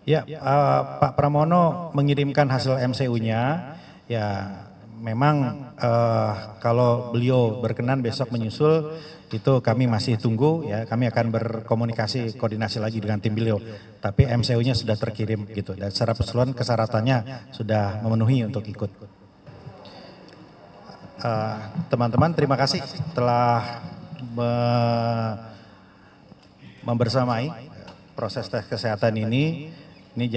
Ya, Pak Pramono mengirimkan hasil MCU-nya. Ya, memang kalau beliau berkenan besok menyusul, itu kami masih tunggu. Ya, kami akan berkomunikasi, koordinasi lagi dengan tim beliau. Tapi MCU-nya sudah terkirim gitu. Dan secara keseluruhan kesyaratannya sudah memenuhi untuk ikut. Teman-teman, terima kasih telah membersamai proses tes kesehatan ini. Ini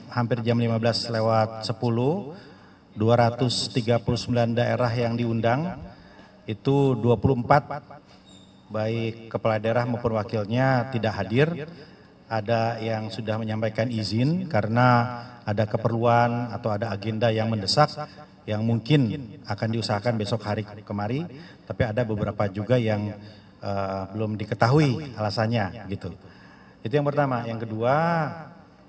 hampir jam 15 lewat 10, 239 daerah yang diundang, itu 24 baik kepala daerah maupun wakilnya tidak hadir. Ada yang sudah menyampaikan izin karena ada keperluan atau ada agenda yang mendesak yang mungkin akan diusahakan besok hari kemari, tapi ada beberapa juga yang belum diketahui alasannya gitu. Itu yang pertama. Yang kedua,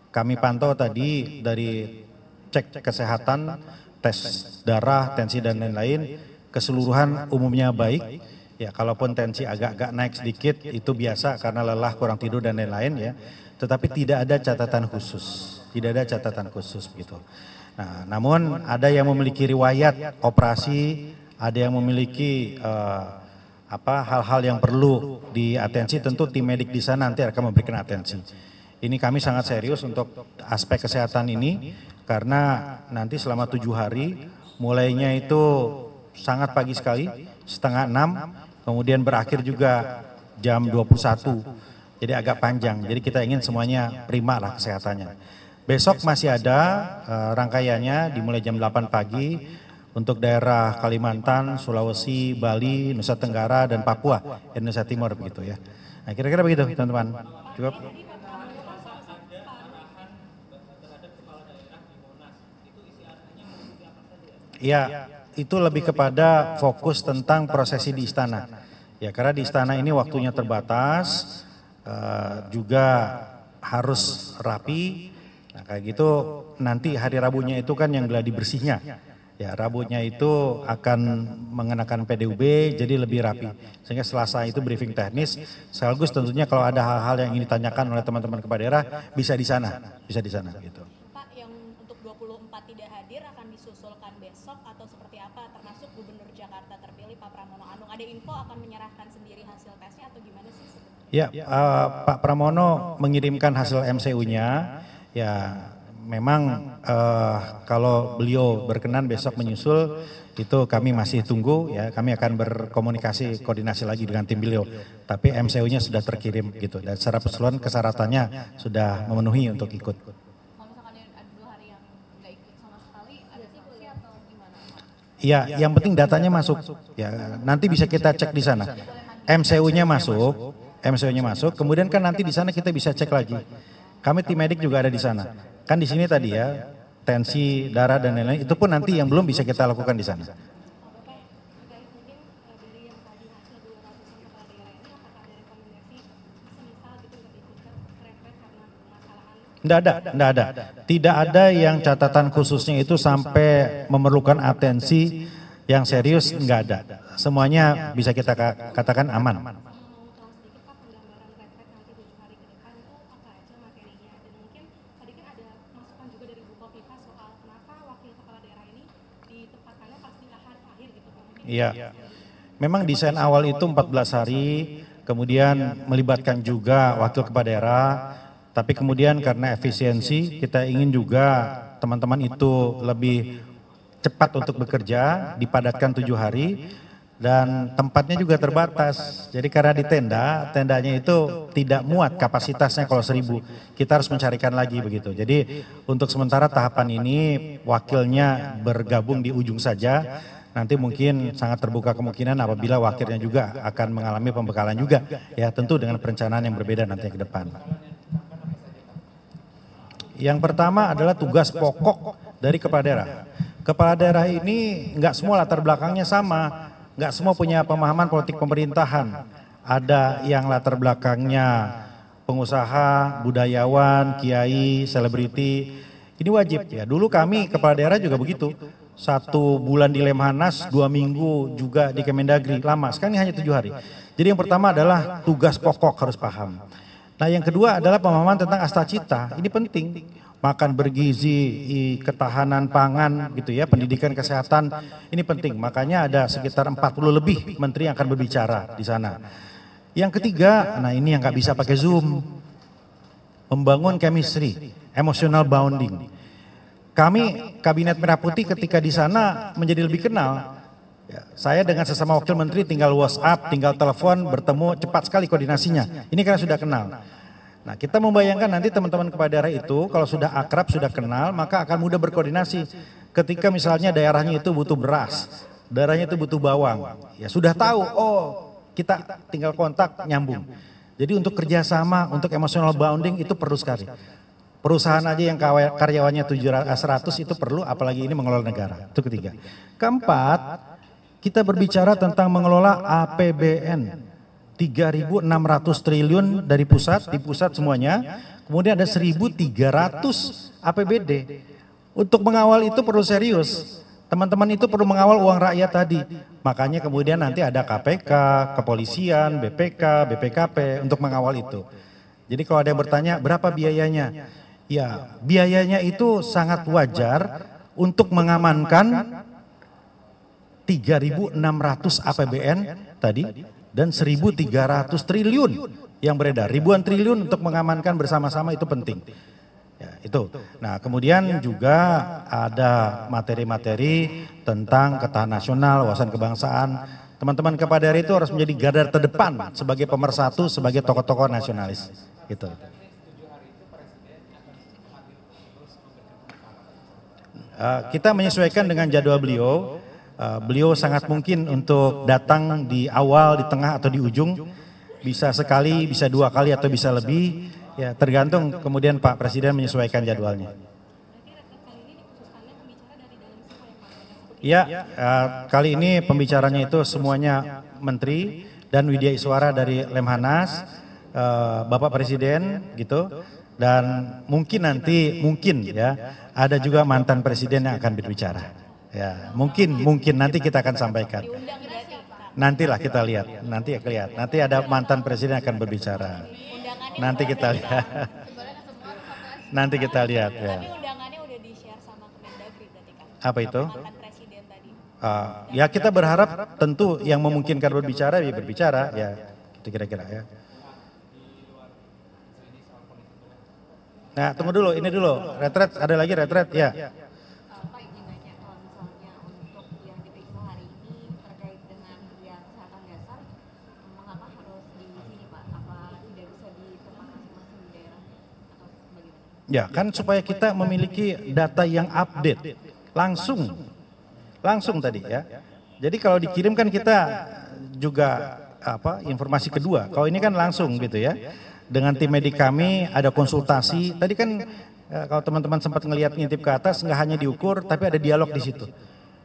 kami pantau tadi dari cek kesehatan, tes darah, tensi dan lain-lain, keseluruhan umumnya baik. Ya, kalaupun tensi agak-agak naik sedikit itu biasa karena lelah, kurang tidur dan lain-lain ya. Tetapi tidak ada catatan khusus, tidak ada catatan khusus begitu. Nah, namun ada yang memiliki riwayat operasi, ada yang memiliki hal-hal yang perlu diatensi, tentu tim medik di sana nanti akan memberikan atensi. Ini kami sangat serius untuk aspek kesehatan ini karena nanti selama 7 hari, mulainya itu sangat pagi sekali, 5:30, kemudian berakhir juga jam 21, jadi agak panjang. Jadi kita ingin semuanya prima lah kesehatannya. Besok masih ada rangkaiannya dimulai jam 8 pagi untuk daerah Kalimantan, Sulawesi, Bali, Nusa Tenggara, dan Papua, Indonesia Timur begitu ya. Nah, kira-kira begitu teman-teman. Cukup. Ya, itu lebih kepada fokus tentang prosesi di istana. Ya, karena di istana ini waktunya terbatas, juga harus rapi. Nah, kayak gitu nanti hari Rabunya itu kan yang gladi bersihnya. Ya, Rabunya itu akan mengenakan PDUB jadi lebih rapi. Sehingga Selasa itu briefing teknis, sekaligus tentunya kalau ada hal-hal yang ingin ditanyakan oleh teman-teman kepala daerah bisa di sana gitu. Pak, yang untuk 24 tidak hadir akan disusulkan besok atau seperti apa, termasuk Gubernur Jakarta terpilih Pak Pramono Anung, ada info akan menyerahkan sendiri hasil tesnya atau gimana sih sebenarnya? Ya, Pak Pramono mengirimkan hasil MCU-nya. Ya, memang kalau beliau berkenan besok menyusul, itu kami masih tunggu ya, kami akan berkomunikasi, koordinasi lagi dengan tim beliau. Tapi MCU-nya sudah terkirim gitu, dan secara keseluruhan kesyaratannya sudah memenuhi untuk ikut. Kalau misalkan ada 2 hari yang nggak ikut sama sekali, ada sanksi atau gimana? Iya, yang penting datanya masuk. Ya, nanti bisa kita cek di sana. MCU-nya masuk, kemudian kan nanti di sana kita bisa cek lagi. Kami tim medik juga ada di sana. Kan di sini tadi ya, tensi, darah dan lain-lain, itu pun nanti yang belum bisa kita lakukan di sana. Enggak ada. Tidak ada yang catatan khususnya itu sampai memerlukan atensi yang serius, enggak ada. Semuanya bisa kita katakan aman. Iya, memang desain awal itu 14 hari, kemudian melibatkan juga wakil kepala daerah, tapi kemudian karena efisiensi kita ingin juga teman-teman itu lebih cepat untuk bekerja, dipadatkan 7 hari, dan tempatnya juga terbatas. Jadi karena di tendanya itu tidak muat kapasitasnya kalau 1000, kita harus mencarikan lagi begitu. Jadi untuk sementara tahapan ini wakilnya bergabung di ujung saja. Nanti mungkin sangat terbuka kemungkinan apabila wakilnya juga akan mengalami pembekalan juga, ya tentu dengan perencanaan yang berbeda nanti ke depan. Yang pertama adalah tugas pokok dari kepala daerah. Kepala daerah ini nggak semua latar belakangnya sama, nggak semua punya pemahaman politik pemerintahan. Ada yang latar belakangnya pengusaha, budayawan, kiai, selebriti. Ini wajib ya. Dulu kami kepala daerah juga begitu. 1 bulan di Lemhanas, 2 minggu juga di Kemendagri, lama. Sekarang ini hanya 7 hari. Jadi yang pertama adalah tugas pokok harus paham. Nah yang kedua adalah pemahaman tentang astacita, ini penting. Makan bergizi, ketahanan pangan gitu ya, pendidikan kesehatan, ini penting. Makanya ada sekitar 40 lebih menteri yang akan berbicara di sana. Yang ketiga, nah ini yang nggak bisa pakai Zoom, membangun chemistry, emotional bonding. Kami Kabinet Merah Putih ketika di sana menjadi lebih kenal. Ya, saya dengan sesama wakil menteri tinggal WhatsApp, tinggal telepon, bertemu cepat sekali koordinasinya. Ini kan sudah kenal. Nah kita membayangkan nanti teman-teman kepala daerah itu kalau sudah akrab, sudah kenal, maka akan mudah berkoordinasi. Ketika misalnya daerahnya itu butuh beras, daerahnya itu butuh bawang, ya sudah tahu, oh kita tinggal kontak, nyambung. Jadi untuk kerjasama, untuk emotional bonding itu perlu sekali. Perusahaan aja yang karyawannya 100 itu perlu, apalagi ini mengelola negara. Itu ketiga. Keempat, kita berbicara tentang mengelola APBN. 3.600 triliun dari pusat, di pusat semuanya, kemudian ada 1.300 APBD. Untuk mengawal itu perlu serius, teman-teman itu perlu mengawal uang rakyat tadi. Makanya kemudian nanti ada KPK, kepolisian, BPK, BPKP untuk mengawal itu. Jadi kalau ada yang bertanya berapa biayanya? Ya biayanya itu sangat wajar untuk mengamankan 3.600 APBN tadi, dan 1.300 triliun yang beredar, ribuan triliun untuk mengamankan bersama-sama itu penting. Ya, itu. Nah kemudian juga ada materi-materi tentang ketahanan nasional, wawasan kebangsaan. Teman-teman kepala daerah itu harus menjadi garda terdepan sebagai pemersatu, sebagai tokoh-tokoh nasionalis. Gitu. Kita menyesuaikan dengan jadwal beliau. Beliau sangat mungkin untuk datang di awal, di tengah atau di ujung, bisa sekali, bisa 2 kali atau bisa lebih, ya tergantung kemudian Pak Presiden menyesuaikan jadwalnya. Ya, kali ini pembicaranya itu semuanya menteri dan Widya Iswara dari Lemhanas, Bapak Presiden gitu, dan mungkin nanti ya ada juga mantan presiden yang akan berbicara. Ya, mungkin nanti kita akan sampaikan. Nantilah kita lihat, nanti ada mantan presiden akan berbicara. Nanti kita lihat. Nanti kita lihat ya. Tapi undangannya udah di-share sama Kemendagri berarti kan? Apa itu? Mantan presiden tadi. Ya kita berharap tentu yang memungkinkan berbicara ya berbicara ya, itu kira-kira ya. Nah, tunggu dulu, ini dulu. Retret, ada lagi retret ya. Ya kan supaya kita memiliki data yang update langsung tadi ya. Jadi kalau dikirim kan kita juga informasi kedua. Kalau ini kan langsung gitu ya. Dengan tim medik kami ada konsultasi. Tadi kan kalau teman-teman sempat ngelihat ngintip ke atas nggak hanya diukur tapi ada dialog di situ.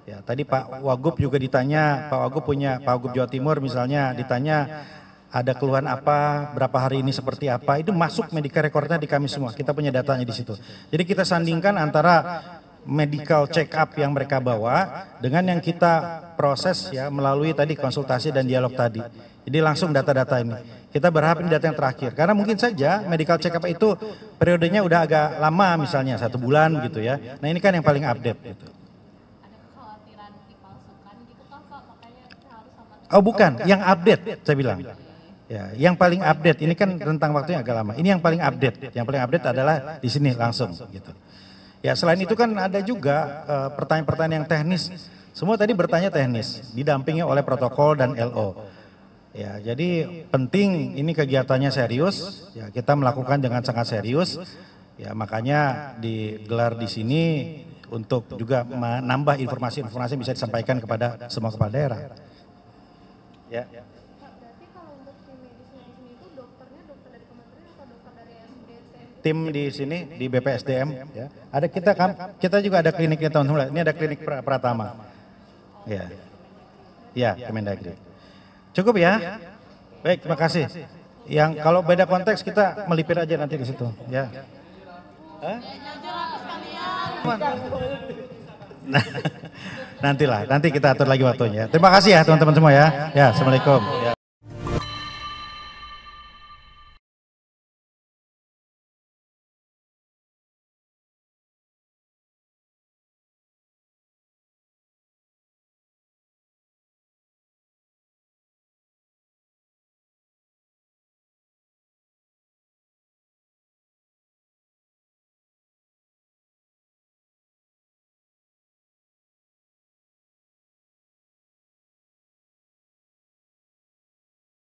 Ya tadi Pak Wagub juga ditanya, Pak Wagub Jawa Timur misalnya ditanya ada keluhan apa, berapa hari ini seperti apa, itu masuk medical recordnya di kami semua, kita punya datanya di situ. Jadi kita sandingkan antara medical check up yang mereka bawa dengan yang kita proses ya melalui tadi konsultasi dan dialog tadi. Jadi langsung data-data ini. Kita berharap ini data yang terakhir, karena mungkin saja medical check up itu periodenya udah agak lama misalnya 1 bulan gitu ya. Nah ini kan yang paling update gitu. Ada kekhawatiran dipalsukan gitu kan Pak, makanya kita harus sama. Oh bukan, yang update saya bilang. Ya, yang paling update ini kan rentang waktunya agak lama. Ini yang paling update. Yang paling update adalah di sini langsung gitu. Ya, selain itu kan ada juga pertanyaan-pertanyaan yang teknis. Semua tadi bertanya teknis, didampingi oleh protokol dan LO. Ya, jadi penting ini kegiatannya serius. Ya, kita melakukan dengan sangat serius. Ya, makanya digelar di sini untuk juga menambah informasi-informasi yang bisa disampaikan kepada semua kepala daerah. Ya. Tim di sini di BPSDM ya. Ada kita juga ada kliniknya teman-teman. Ini ada klinik Pratama. Ya. Ya, Kemendagri. Cukup ya? Baik, terima kasih. Yang kalau beda konteks kita melipir aja nanti di situ, ya. Nanti kita atur lagi waktunya. Terima kasih ya teman-teman semua ya. Ya, Assalamualaikum. Ya.